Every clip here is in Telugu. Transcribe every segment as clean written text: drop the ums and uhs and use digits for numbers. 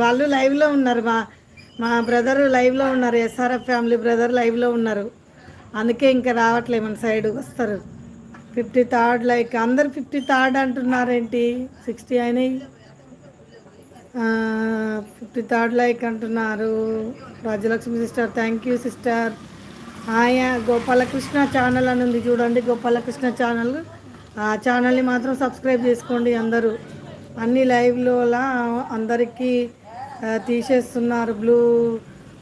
వాళ్ళు లైవ్లో ఉన్నారు. మా బ్రదర్ లైవ్లో ఉన్నారు. ఎస్ఆర్ఎఫ్ ఫ్యామిలీ బ్రదర్ లైవ్లో ఉన్నారు. అందుకే ఇంకా రావట్లే మన సైడ్ వస్తారు. 53rd లైక్ అందరు 53rd అంటున్నారేంటి? 60 అయినాయి. 53rd లైక్ అంటున్నారు. Rajalakshmi sister thank you sister. ఆయా గోపాలకృష్ణ ఛానల్ అని ఉంది చూడండి, గోపాలకృష్ణ ఛానల్. ఆ ఛానల్ని మాత్రం సబ్స్క్రైబ్ చేసుకోండి అందరూ. అన్ని లైవ్లోలా అందరికీ తీసేస్తున్నారు బ్లూ.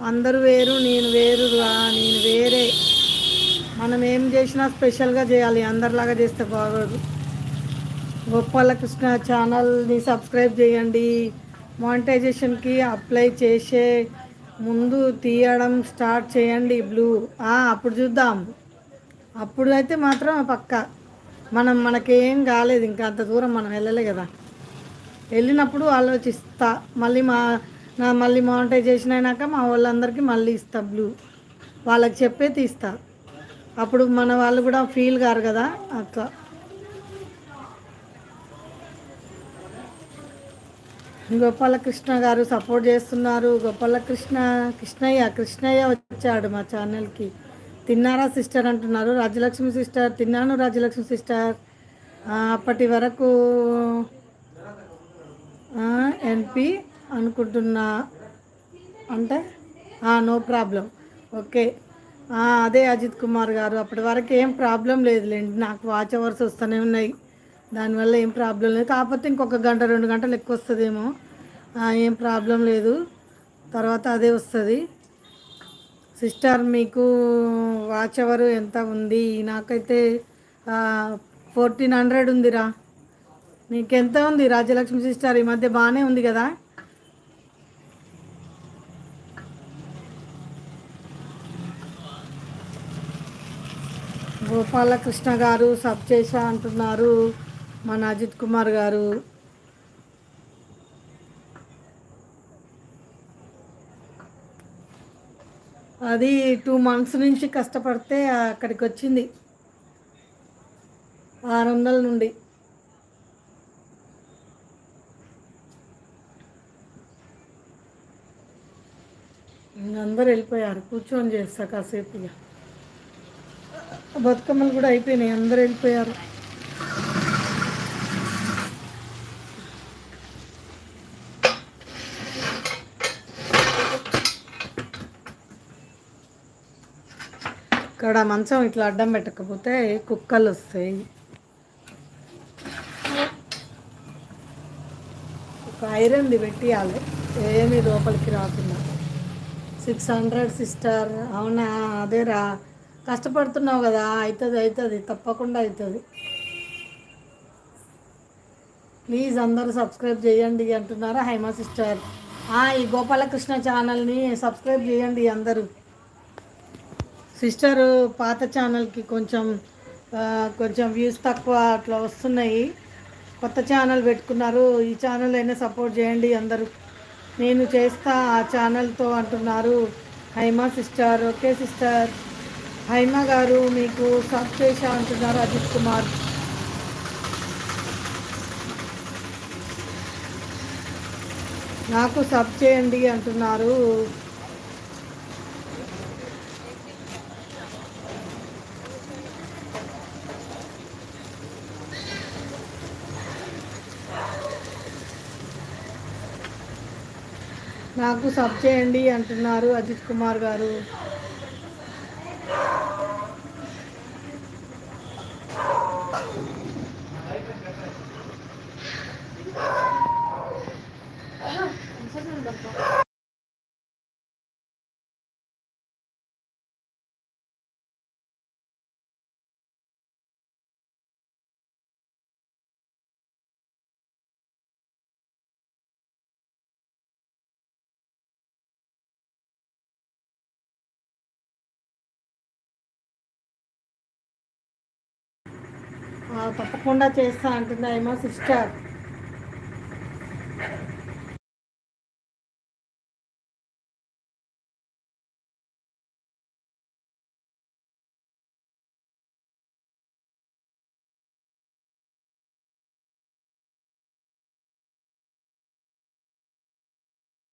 అందరూ వేరు, నేను వేరు, నేను వేరే. మనం ఏం చేసినా స్పెషల్గా చేయాలి, అందరిలాగా చేస్తే బాగోదు. గోపాలకృష్ణ ఛానల్ని సబ్స్క్రైబ్ చేయండి. మానిటైజేషన్కి అప్లై చేసే ముందు తీయడం స్టార్ట్ చేయండి బ్లూ. అప్పుడు చూద్దాం. అప్పుడు అయితే మాత్రం పక్క. మనకేం కాలేదు, ఇంకా అంత దూరం మనం వెళ్ళలే కదా. వెళ్ళినప్పుడు ఆలోచిస్తా. మళ్ళీ మానిటైజేషన్ అయినాక మా వాళ్ళందరికీ మళ్ళీ ఇస్తా బ్లూ. వాళ్ళకి చెప్పే తీస్తా. అప్పుడు మన వాళ్ళు కూడా ఫీల్ కారు కదా అట్లా. గోపాలకృష్ణ గారు సపోర్ట్ చేస్తున్నారు. కృష్ణయ్య వచ్చాడు మా ఛానల్కి. తిన్నారా సిస్టర్ అంటున్నారు. రాజ్యలక్ష్మి సిస్టర్ తిన్నాను. రాజ్యలక్ష్మి సిస్టర్ అప్పటి వరకు ఎన్పి అనుకుంటున్నా అంటే నో ప్రాబ్లం. ఓకే. అదే అజిత్ కుమార్ గారు అప్పటి వరకు ఏం ప్రాబ్లం లేదులేండి. నాకు వాచ్ అవర్స్ వస్తూనే ఉన్నాయి, దానివల్ల ఏం ప్రాబ్లం లేదు. కాకపోతే ఇంకొక గంట 2 గంటలు ఎక్కువ వస్తుందేమో. ఏం ప్రాబ్లం లేదు, తర్వాత అదే వస్తుంది. సిస్టర్ మీకు వాచ్ అవర్ ఎంత ఉంది? నాకైతే 1400 ఉందిరా. నీకెంత ఉంది రాజ్యలక్ష్మి సిస్టర్? ఈ మధ్య బాగానే ఉంది కదా. గోపాలకృష్ణ గారు సబ్ చేశా అంటున్నారు మన అజిత్ కుమార్ గారు. అది 2 months నుంచి కష్టపడితే అక్కడికి వచ్చింది, 600 నుండి. అందరు వెళ్ళిపోయారు. కూర్చొని చేస్తా కాసేపు. ఇక బతుకమ్మలు కూడా అయిపోయినాయి, అందరు వెళ్ళిపోయారు. ఇక్కడ మంచం ఇట్లా అడ్డం పెట్టకపోతే కుక్కలు వస్తాయి. ఒక ఐరన్ది పెట్టియాలి, ఏమి లోపలికి రాకుండా. 600 సిస్టర్. అవునా? అదేరా, కష్టపడుతున్నావు కదా, అవుతుంది తప్పకుండా అవుతుంది. ప్లీజ్ అందరూ సబ్స్క్రైబ్ చేయండి అంటున్నారా హైమా సిస్టర్. ఈ గోపాలకృష్ణ ఛానల్ని సబ్స్క్రైబ్ చేయండి అందరూ. సిస్టర్ పాత ఛానల్కి కొంచెం వ్యూస్ తక్కువ అట్లా వస్తున్నాయి. కొత్త ఛానల్ పెట్టుకున్నారు, ఈ ఛానల్ అయినా సపోర్ట్ చేయండి అందరూ. నేను చేస్తా ఆ ఛానల్తో అంటున్నారు Haima sister. Okay sister. Haima గారు మీకు సబ్ చేశా అంటున్నారు అజిత్ కుమార్. నాకు సబ్ చేయండి అంటున్నారు. నాకు సబ్ చేయండి అంటున్నారు అజిత్ కుమార్ గారు. తప్పకుండా చేస్తా అంటుందా ఏమో సిస్టర్.